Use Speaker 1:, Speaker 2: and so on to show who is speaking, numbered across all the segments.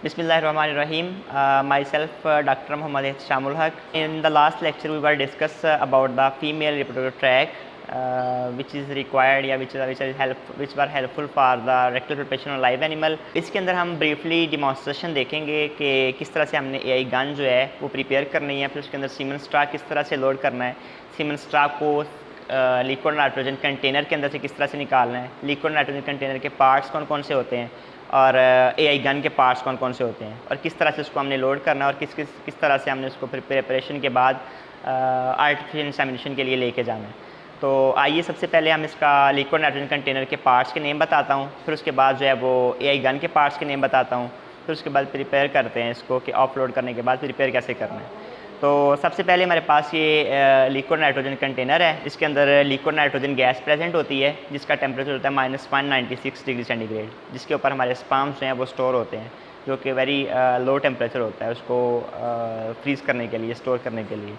Speaker 1: Bismillahirrahmanirrahim. Myself, Dr. Muhammad Ihtishamul Haq. In the last lecture, we were discuss about the female reproductive tract, which is required या which were helpful for the rectal preparation of live animal. इसके अंदर हम briefly demonstration देखेंगे कि किस तरह से हमने AI गन जो है वो प्रिपेयर करनी है, फिर उसके अंदर सीमन स्टॉक किस तरह से लोड करना है, सीमन स्टॉक को लिक्विड नाइट्रोजन कंटेनर के अंदर से किस तरह से निकालना है, लिक्विड नाइट्रोजन कंटेनर के पार्ट्स कौन कौन से होते हैं और AI गन के पार्ट्स कौन कौन से होते हैं और किस तरह से उसको हमने लोड करना है और किस तरह से हमने उसको प्रिपरेशन के बाद आर्टिफिशियल इंसेमिनेशन के लिए लेके जाना है। तो आइए सबसे पहले हम इसका लिक्विड नाइट्रोजन कंटेनर के पार्ट्स के नेम बताता हूँ, फिर उसके बाद जो है वो AI गन के पार्ट्स के नेम बताता हूँ, फिर उसके बाद प्रिपेयर करते हैं इसको कि ऑफलोड करने के बाद प्रिपेयर कैसे करना है। तो सबसे पहले हमारे पास ये लिक्विड नाइट्रोजन कंटेनर है, इसके अंदर लिक्विड नाइट्रोजन गैस प्रेजेंट होती है जिसका टेम्परेचर होता है -196 डिग्री सेंटीग्रेड, जिसके ऊपर हमारे स्पर्म्स जो हैं वो स्टोर होते हैं, जो कि वेरी लो टेम्परेचर होता है उसको फ्रीज़ करने के लिए, स्टोर करने के लिए।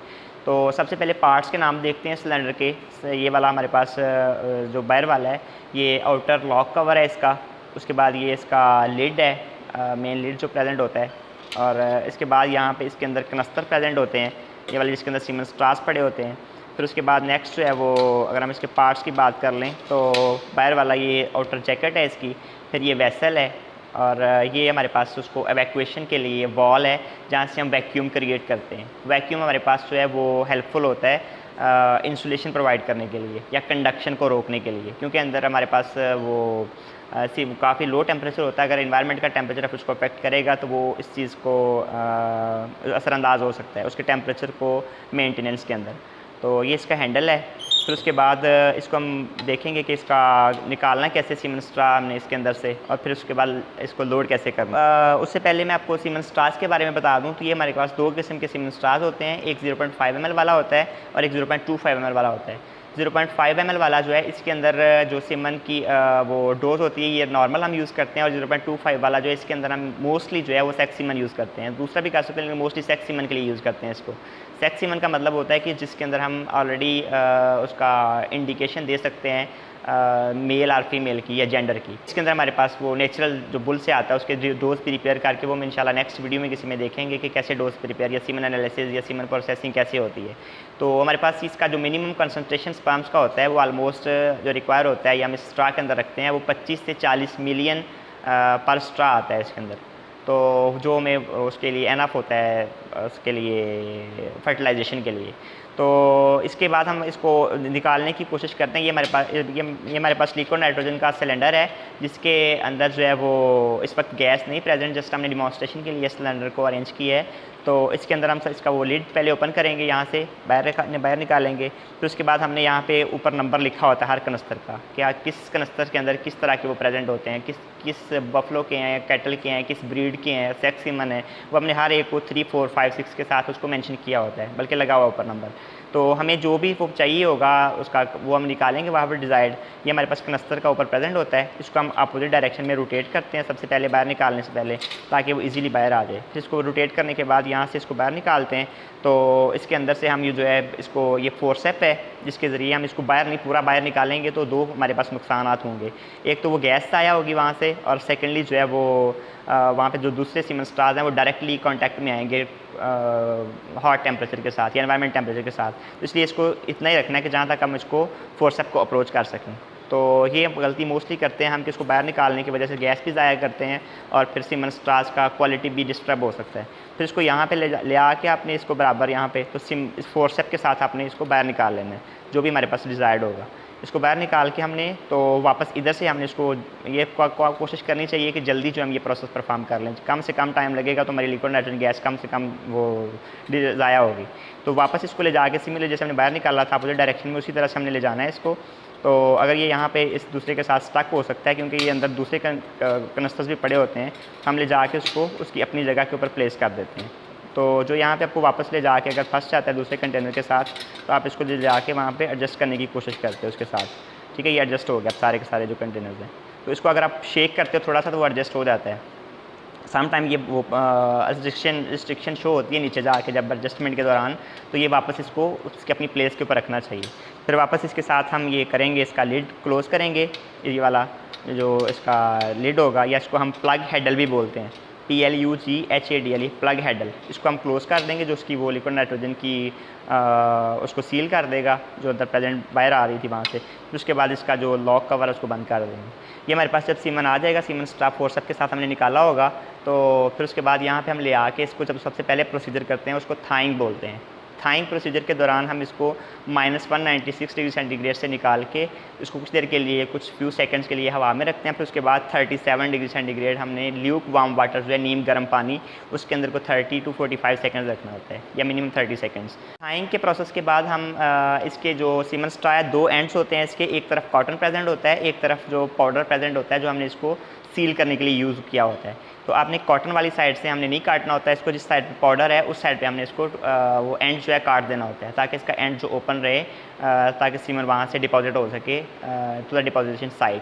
Speaker 1: तो सबसे पहले पार्ट्स के नाम देखते हैं सिलेंडर के। ये वाला हमारे पास जो बाहर वाला है ये आउटर लॉक कवर है इसका, उसके बाद ये इसका लिड है, मेन लिड जो प्रेजेंट होता है, और इसके बाद यहाँ पे इसके अंदर कनस्तर प्रेजेंट होते हैं, ये वाले जिसके अंदर सीमन स्ट्रास पड़े होते हैं। फिर उसके बाद नेक्स्ट जो है वो अगर हम इसके पार्ट्स की बात कर लें तो बाहर वाला ये आउटर जैकेट है इसकी, फिर ये वेसल है, और ये हमारे पास उसको एवैक्यूएशन के लिए वॉल है जहाँ से हम वैक्यूम क्रिएट करते हैं। वैक्यूम हमारे पास जो है वो हेल्पफुल होता है इंसुलेशन प्रोवाइड करने के लिए या कंडक्शन को रोकने के लिए, क्योंकि अंदर हमारे पास वो काफ़ी लो टेम्परेचर होता है। अगर इन्वायरमेंट का टेम्परेचर उसको अफेक्ट करेगा तो वो इस चीज़ को असरअंदाज हो सकता है उसके टेम्परेचर को मेंटेनेंस के अंदर। तो ये इसका हैंडल है। फिर उसके बाद इसको हम देखेंगे कि इसका निकालना कैसे सीमन स्ट्रा हमने इसके अंदर से, और फिर उसके बाद इसको लोड कैसे करना। उससे पहले मैं आपको सीमन स्ट्रास के बारे में बता दूं तो ये हमारे पास दो किस्म के सीमन स्ट्रास होते हैं, एक 0.5 ml वाला होता है और एक 0.25 ml वाला होता है। 0.5 ml वाला जो है इसके अंदर जो सीमन की वो डोज होती है ये नॉर्मल हम यूज़ करते हैं, और 0.25 वाला जो है इसके अंदर हम मोस्टली जो है वो सेक्स सीमन यूज़ करते हैं। दूसरा भी कर सकते हैं लेकिन मोस्टली सेक्स सीमन के लिए यूज़ करते हैं इसको। सेक्स सीमन का मतलब होता है कि जिसके अंदर हम ऑलरेडी उसका इंडिकेशन दे सकते हैं मेल और फीमेल की या जेंडर की। इसके अंदर हमारे पास वो नेचुरल जो बुल से आता है उसके डोज प्रिपेयर करके वो हम इंशाल्लाह नेक्स्ट वीडियो में किसी में देखेंगे कि कैसे डोज प्रिपेयर या सीमन एनालिसिस या सीमन प्रोसेसिंग कैसे होती है। तो हमारे पास इसका जो मिनिमम कंसंट्रेशन स्पर्म्स का होता है वो ऑलमोस्ट जो रिक्वायर होता है या हम स्ट्रा के अंदर रखते हैं वो 25 से 40 मिलियन पर स्ट्रा आता है इसके अंदर। तो जो हमें उसके लिए एनफ होता है उसके लिए फर्टिलाइजेशन के लिए। तो इसके बाद हम इसको निकालने की कोशिश करते हैं। ये हमारे पास लिक्विड नाइट्रोजन का सिलेंडर है जिसके अंदर जो है वो इस वक्त गैस नहीं प्रेजेंट, जस्ट हमने डिमॉन्स्ट्रेशन के लिए सिलेंडर को अरेंज किया है। तो इसके अंदर हम इसका वो लिड पहले ओपन करेंगे, यहाँ से बाहर निकालेंगे। फिर उसके बाद हमने यहाँ पे ऊपर नंबर लिखा होता है हर कनस्तर का, क्या किस कनस्तर के अंदर किस तरह के वो प्रेजेंट होते हैं, किस बफलो के हैं, कैटल के हैं, किस ब्रीड के हैं, सेक्स सीमन है, वो हमने हर एक को 3, 4, 5, 6 के साथ उसको मेंशन किया होता है, बल्कि लगा हुआ ऊपर नंबर। तो हमें जो भी वो चाहिए होगा उसका वो हम निकालेंगे वहाँ पर डिज़ायर्ड। ये हमारे पास कनस्तर का ऊपर प्रेजेंट होता है, इसको हम अपोजिट डायरेक्शन में रोटेट करते हैं सबसे पहले बाहर निकालने से पहले, ताकि वो इजीली बाहर आ जाए। फिर इसको रोटेट करने के बाद यहाँ से इसको बाहर निकालते हैं। तो इसके अंदर से हम ये जो है इसको ये फोर्सेप है जिसके ज़रिए हम इसको पूरा बाहर निकालेंगे। तो दो हमारे पास नुकसानात होंगे, एक तो वो गैस आया होगी वहाँ से, और सेकेंडली जो है वो वहाँ पे जो दूसरे सीमन स्टार्स हैं वो डायरेक्टली कांटेक्ट में आएंगे हॉट टेम्परेचर के साथ या एनवायरनमेंट टेम्परेचर के साथ। तो इसलिए इसको इतना ही रखना है कि जहाँ तक हम इसको फोर्सेप को अप्रोच कर सकें। तो ये गलती मोस्टली करते हैं हम कि इसको बाहर निकालने की वजह से गैस भी ज़ाया करते हैं और फिर सीमन स्टार्स का क्वालिटी भी डिस्टर्ब हो सकता है। फिर इसको यहाँ पे ले आके आपने इसको बराबर यहाँ पे तो इस फोर्सेप के साथ आपने इसको बाहर निकाल लेना है जो भी हमारे पास डिज़ायर्ड होगा। इसको बाहर निकाल के हमने तो वापस इधर से हमने इसको ये कोशिश करनी चाहिए कि जल्दी जो हम ये प्रोसेस परफॉर्म कर लें, कम से कम टाइम लगेगा तो हमारी लिक्विड नाइट्रोजन गैस कम से कम वो ज़ाया होगी। तो वापस इसको ले जाके सिमिलर जैसे हमने बाहर निकाला था अपोजिट डायरेक्शन में उसी तरह से हमने ले जाना है इसको। तो अगर ये यहाँ पे इस दूसरे के साथ स्टक हो सकता है क्योंकि ये अंदर दूसरे कनस्टर्स भी पड़े होते हैं, हम ले जाके उसको उसकी अपनी जगह के ऊपर प्लेस कर देते हैं। तो जो यहाँ पे आपको वापस ले जाके अगर फंस जाता है दूसरे कंटेनर के साथ तो आप इसको ले जाके वहाँ पे एडजस्ट करने की कोशिश करते हैं उसके साथ। ठीक है, ये एडजस्ट हो गया सारे के सारे जो कंटेनर्स हैं। तो इसको अगर आप शेक करते हो थोड़ा सा तो वो एडजस्ट हो जाता है। सम टाइम ये वो रिस्ट्रिक्शन शो होती है नीचे जाके जब एडजस्टमेंट के दौरान, तो ये वापस इसको उसकी अपनी प्लेस के ऊपर रखना चाहिए। फिर वापस इसके साथ हम ये करेंगे, इसका लिड क्लोज़ करेंगे, ये वाला जो इसका लिड होगा या इसको हम प्लग हैंडल भी बोलते हैं। PLUGHADL, प्लग हैडल, इसको हम क्लोज़ कर देंगे, जो उसकी वो लिक्विड नाइट्रोजन की उसको सील कर देगा जो अंदर प्रेजेंट बाहर आ रही थी वहाँ से। फिर उसके बाद इसका जो लॉक कवर है उसको बंद कर देंगे। ये हमारे पास जब सीमन आ जाएगा, सीमन स्ट्रा फोर्सअप के साथ हमने निकाला होगा, तो फिर उसके बाद यहाँ पे हम ले आके इसको जब सबसे पहले प्रोसीजर करते हैं उसको थाइंग बोलते हैं। थाइंग प्रोसीजर के दौरान हम इसको -196 डिग्री सेंटीग्रेड से निकाल के इसको कुछ देर के लिए, कुछ फ्यू सेकंड्स के लिए हवा में रखते हैं। फिर उसके बाद 37 डिग्री सेंटीग्रेड हमने ल्यूक वार्म वाटर जो है नीम गर्म पानी, उसके अंदर को 30 to 45 सेकंड्स रखना होता है, या मिनिमम 30 सेकंड्स। थाइंग के प्रोसेस के बाद हम इसके जो सीमन स्ट्रा है, 2 एंड्स होते हैं इसके, एक तरफ कॉटन प्रेजेंट होता है, एक तरफ जो पाउडर प्रेजेंट होता है जो हमने इसको सील करने के लिए यूज़ किया होता है। तो आपने कॉटन वाली साइड से हमने नहीं काटना होता है इसको, जिस साइड पे पाउडर है उस साइड पे हमने इसको वो एंड जो है काट देना होता है, ताकि इसका एंड जो ओपन रहे, ताकि सीमन वहाँ से डिपॉजिट हो सके टू द डिपॉजिशन साइट।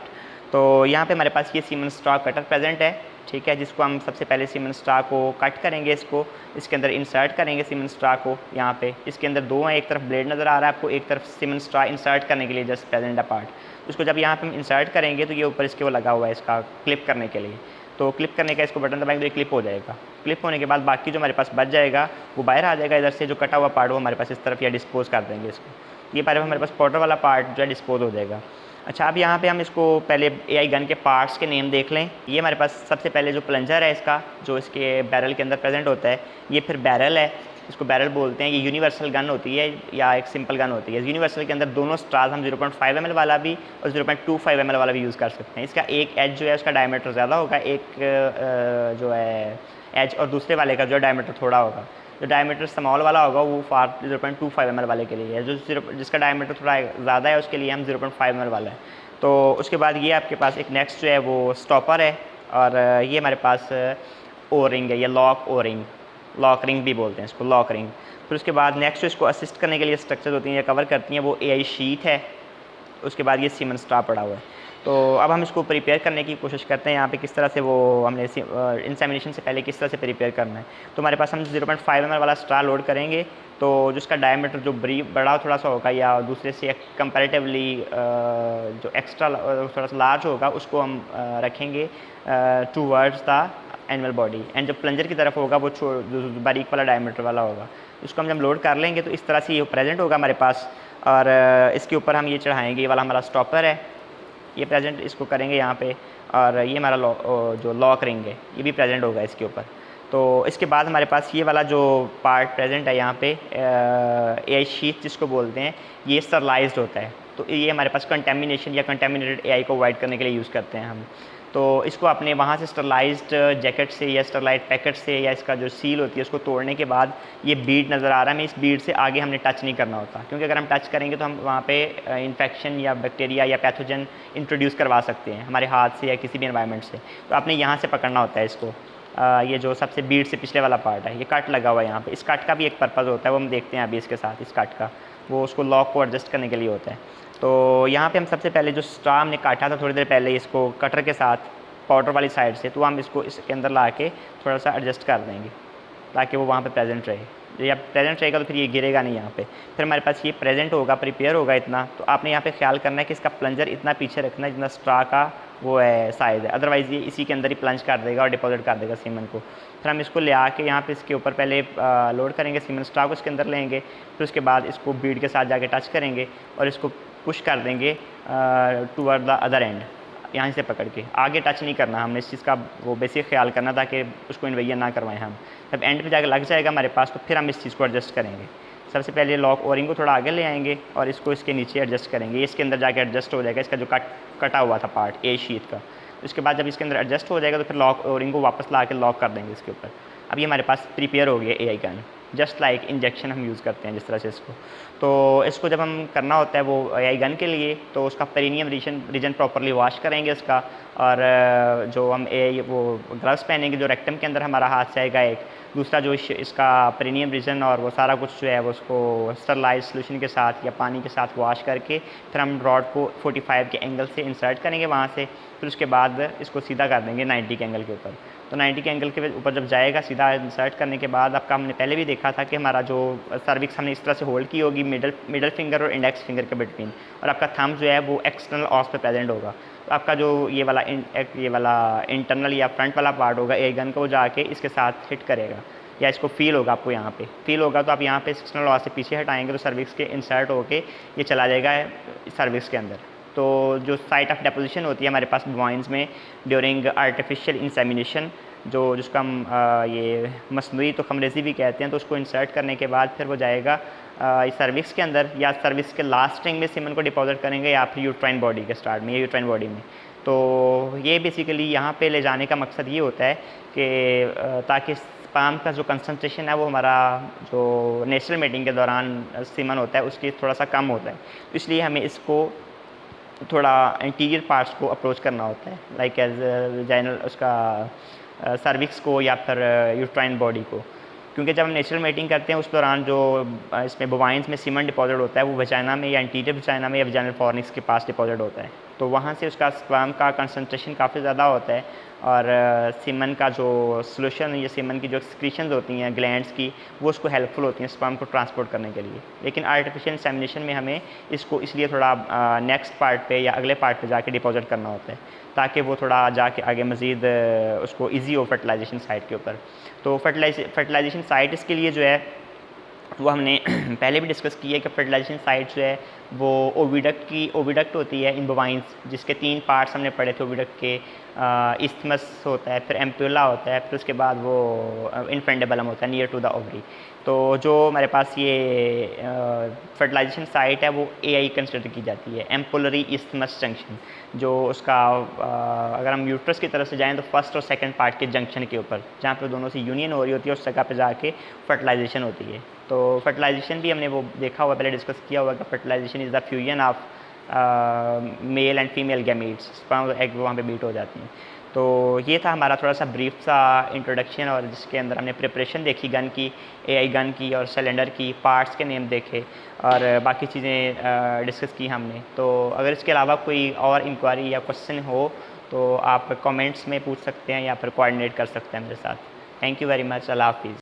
Speaker 1: तो यहाँ पे हमारे पास ये सीमन स्ट्रा कटर प्रेजेंट है, ठीक है, जिसको हम सबसे पहले सीमन स्ट्रा को कट करेंगे, इसको इसके अंदर इंसर्ट करेंगे सीमन स्ट्रा को। यहाँ पे इसके अंदर 2 हैं, एक तरफ ब्लेड नज़र आ रहा है आपको, एक तरफ सीमन स्ट्रा इंसर्ट करने के लिए जस्ट प्रेजेंट है पार्ट। उसको जब यहाँ पे हम इंसर्ट करेंगे तो ये ऊपर इसके वो लगा हुआ है इसका क्लिप करने के लिए, तो क्लिप करने का इसको बटन दबाएंगे तो ये क्लिप हो जाएगा। क्लिप होने के बाद बाकी जो हमारे पास बच जाएगा वो बाहर आ जाएगा इधर से, जो कटा हुआ पार्ट वो हमारे पास इस तरफ या डिस्पोज कर देंगे इसको। ये पार्ट हमारे पास पाउडर वाला पार्ट जो है डिस्पोज हो जाएगा। अच्छा, अब यहाँ पे हम इसको पहले AI गन के पार्ट्स के नेम देख लें। ये हमारे पास सबसे पहले जो प्लंजर है इसका, जो इसके बैरल के अंदर प्रेजेंट होता है, ये फिर बैरल है, इसको बैरल बोलते हैं। ये यूनिवर्सल गन होती है या एक सिंपल गन होती है। यूनिवर्सल के अंदर दोनों स्ट्राज हम 0.5 ml वाला भी और 0.25 ml वाला भी यूज़ कर सकते हैं। इसका एक एज जो है उसका डायमीटर ज़्यादा होगा, एक जो है एज, और दूसरे वाले का जो डायमीटर थोड़ा होगा। जो डायमीटर स्मॉल वाला होगा वो 0.25 ml वाले के लिए है, जिसका डायमीटर थोड़ा ज़्यादा है उसके लिए हम 0.5 ml वाला है। तो उसके बाद ये आपके पास एक नेक्स्ट जो है वो स्टॉपर है, और ये हमारे पास ओ रिंग है, या लॉक रिंग भी बोलते हैं इसको, लॉक रिंग। फिर उसके बाद नेक्स्ट इसको असिस्ट करने के लिए स्ट्रक्चर होती हैं या कवर करती हैं, वो AI शीट है। उसके बाद ये सीमन स्ट्रा पड़ा हुआ है। तो अब हम इसको प्रिपेयर करने की कोशिश करते हैं यहाँ पे किस तरह से, वो हमने इंसेमिनेशन से पहले किस तरह से प्रिपेयर करना है। तो हमारे पास हम 0.5 ml वाला स्ट्रा लोड करेंगे, तो जिसका डायमीटर जो बड़ा थोड़ा सा होगा या दूसरे से कंपैरेटिवली जो एक्स्ट्रा थोड़ा सा लार्ज होगा, उसको हम रखेंगे towards the animal body, and जो प्लंजर की तरफ होगा वो जो बारीक वाला डायमीटर वाला होगा, उसको हम जब लोड कर लेंगे तो इस तरह से ये प्रेजेंट होगा हमारे पास। और इसके ऊपर हम ये चढ़ाएंगे, ये वाला हमारा स्टॉपर है, ये प्रेजेंट इसको करेंगे यहाँ पे, और ये हमारा जो लॉक रिंग है ये भी प्रेजेंट होगा इसके ऊपर। तो इसके बाद हमारे पास ये वाला जो पार्ट प्रेजेंट है यहाँ पे, AI शीट जिसको बोलते हैं, ये स्टरलाइज्ड होता है। तो ये हमारे पास कंटेमिनेशन या कंटेमिनेटेड AI को अवॉइड करने के लिए यूज़ करते हैं हम। तो इसको अपने वहाँ से स्टरलाइज्ड जैकेट से या स्टरलाइट पैकेट से या इसका जो सील होती है उसको तोड़ने के बाद ये बीड नज़र आ रहा है, हमें इस बीड से आगे हमने टच नहीं करना होता, क्योंकि अगर हम टच करेंगे तो हम वहाँ पे इन्फेक्शन या बैक्टीरिया या पैथोजन इंट्रोड्यूस करवा सकते हैं हमारे हाथ से या किसी भी एनवायरनमेंट से। तो आपने यहाँ से पकड़ना होता है इसको। ये जो सबसे बीड से पिछले वाला पार्ट है, ये कट लगा हुआ है यहाँ पे। इस कट का भी एक पर्पज़ होता है, वो हम देखते हैं अभी इसके साथ। इस कट का वो उसको लॉक को एडजस्ट करने के लिए होता है। तो यहाँ पे हम सबसे पहले जो स्ट्रा हमने काटा था थोड़ी देर पहले, इसको कटर के साथ पाउडर वाली साइड से, तो हम इसको इसके अंदर ला के थोड़ा सा एडजस्ट कर देंगे ताकि वो वहाँ पे प्रेजेंट रहे। या प्रेजेंट रहेगा तो फिर ये गिरेगा नहीं यहाँ पे। फिर हमारे पास ये प्रेजेंट होगा, प्रिपेयर होगा इतना। तो आपने यहाँ पे ख्याल करना है कि इसका प्लंजर इतना पीछे रखना है जितना स्ट्रा का वो है साइज़ है, अदरवाइज़ ये इसी के अंदर ही प्लंज कर देगा और डिपॉजिट कर देगा सीमन को। फिर हम इसको ले आके यहाँ पे इसके ऊपर पहले लोड करेंगे, सीमन स्ट्रा को इसके अंदर लेंगे, फिर उसके बाद इसको बीड के साथ जाके टच करेंगे और इसको पुश कर देंगे टूवर्ड द अदर एंड, यहाँ से पकड़ के। आगे टच नहीं करना, हमने इस चीज़ का वो बेसिक ख्याल करना ताकि उसको इन्वेजन ना करवाएं हम। जब एंड पे जाकर लग जाएगा हमारे पास तो फिर हम इस चीज़ को एडजस्ट करेंगे। सबसे पहले लॉक ओरिंग को थोड़ा आगे ले आएंगे और इसको इसके नीचे एडजस्ट करेंगे, ये इसके अंदर जाके एडजस्ट हो जाएगा, इसका जो कटा हुआ था पार्ट ए शीट का। उसके बाद जब इसके अंदर एडजस्ट हो जाएगा तो फिर लॉक ओरिंग को वापस ला के लॉक कर देंगे इसके ऊपर। अब ये हमारे पास प्रिपेयर हो गया AI gun, just like injection हम यूज़ करते हैं जिस तरह से इसको। तो इसको जब हम करना होता है वो AI गन के लिए, तो उसका पेरिनियम रीजन प्रॉपरली वॉश करेंगे उसका, और जो हम वो ग्लव्स पहनेंगे जो रेक्टम के अंदर हमारा हाथ जाएगा एक, दूसरा जो इसका पेरिनियम रीजन और वो सारा कुछ जो है वो उसको स्टरलाइज सोल्यूशन के साथ या पानी के साथ वॉश करके फिर हम रॉड को 45 के एंगल से इंसर्ट करेंगे वहाँ से। फिर उसके बाद इसको सीधा कर देंगे 90 के एंगल के ऊपर। तो 90 के एंगल के ऊपर जब जाएगा सीधा इंसर्ट करने के बाद, आपका हमने पहले भी देखा था कि हमारा जो सर्विक्स हमने इस तरह से होल्ड की होगी मिडल फिंगर और इंडेक्स फिंगर के बिटवीन, और आपका थंब जो है वो एक्सटर्नल ऑस पे प्रेजेंट होगा। तो आपका जो ये वाला इंटरनल या फ्रंट वाला पार्ट होगा एयर गन का, वो जाके इसके साथ हिट करेगा या इसको फील होगा, आपको यहाँ पे फील होगा तो आप यहाँ पे एक्सटर्नल वॉल से पीछे हटाएंगे तो सर्विक्स के इंसर्ट होके ये चला जाएगा सर्विक्स के अंदर। तो जो साइट ऑफ डेपोजिशन होती है हमारे पास बॉइंस में ड्यूरिंग आर्टिफिशियल इंसेमिनेशन, जिसका हम ये मसनूई तो खमरेजी भी कहते हैं, तो उसको इंसर्ट करने के बाद फिर वो जाएगा इस सर्विक्स के अंदर, या सर्विक्स के लास्ट स्ट्रिंग में सीमन को डिपॉजिट करेंगे या फिर यूट्राइन बॉडी के स्टार्ट में या यूट्राइन बॉडी में। तो ये बेसिकली यहाँ पे ले जाने का मकसद ये होता है कि ताकि स्पर्म का जो कंसंट्रेशन है वो हमारा जो नेचुरल मेटिंग के दौरान सीमन होता है उसकी थोड़ा सा कम होता है, तो इसलिए हमें इसको थोड़ा इंटीरियर पार्ट्स को अप्रोच करना होता है, लाइक एज वजाइनल उसका सर्विक्स को या फिर यूट्राइन बॉडी को, क्योंकि जब हम नेचुरल मेटिंग करते हैं उस दौरान जो इसमें बोवाइंस में सीमन डिपॉजिट होता है वो वजाइना में या इंटीरियर वजाइना में या वजाइनल फॉर्निक्स के पास डिपॉजिट होता है, तो वहाँ से उसका स्पर्म का कंसंट्रेशन काफ़ी ज़्यादा होता है और सीमन का जो सोल्यूशन या सीमन की जो एक्सक्रीशंस होती हैं ग्लैंड्स की वो उसको हेल्पफुल होती हैं स्पर्म को ट्रांसपोर्ट करने के लिए। लेकिन आर्टिफिशियल इंसेमिनेशन में हमें इसको इसलिए थोड़ा नेक्स्ट पार्ट पे या अगले पार्ट पे जाके डिपॉजिट करना होता है ताकि वो थोड़ा जाके आगे मज़ीद उसको ईजी हो फर्टिलाइजेशन साइट के ऊपर। तो फर्टिलाइजेशन साइट इसके लिए जो है वो हमने पहले भी डिस्कस किया है कि फर्टिलाइजेशन साइट जो है वो ओविडक्ट होती है इन बोवाइंस, जिसके 3 पार्ट्स हमने पढ़े थे ओविडक्ट के। इस्थमस होता है, फिर एम्प्यूला होता है, फिर उसके बाद वो इन्फेंडेबलम होता है नियर टू द ओवरी। तो जो हमारे पास ये फर्टिलाइजेशन साइट है वो AI कंसिडर की जाती है, एम्पुलरी इस्थमस जंक्शन, जो उसका अगर हम यूट्रस की तरफ से जाएँ तो फर्स्ट और सेकंड पार्ट के जंक्शन के ऊपर जहाँ पे दोनों से यूनियन हो रही होती है उस जगह पे जाके फर्टिलाइजेशन होती है। तो फर्टिलाइजेशन भी हमने वो देखा हुआ, पहले डिस्कस किया हुआ कि fertilization is the fusion of male and female gametes, sperm egg वहाँ पे बीट हो जाती हैं। तो ये था हमारा थोड़ा सा ब्रीफ सा इंट्रोडक्शन, और जिसके अंदर हमने प्रिपरेशन देखी गन की, AI गन की और सिलेंडर की, पार्ट्स के नेम देखे और बाकी चीज़ें डिस्कस की हमने। तो अगर इसके अलावा कोई और इंक्वायरी या क्वेश्चन हो तो आप कमेंट्स में पूछ सकते हैं या फिर कोऑर्डिनेट कर सकते हैं मेरे साथ। Thank you very much. अल्लाह हाफिज़।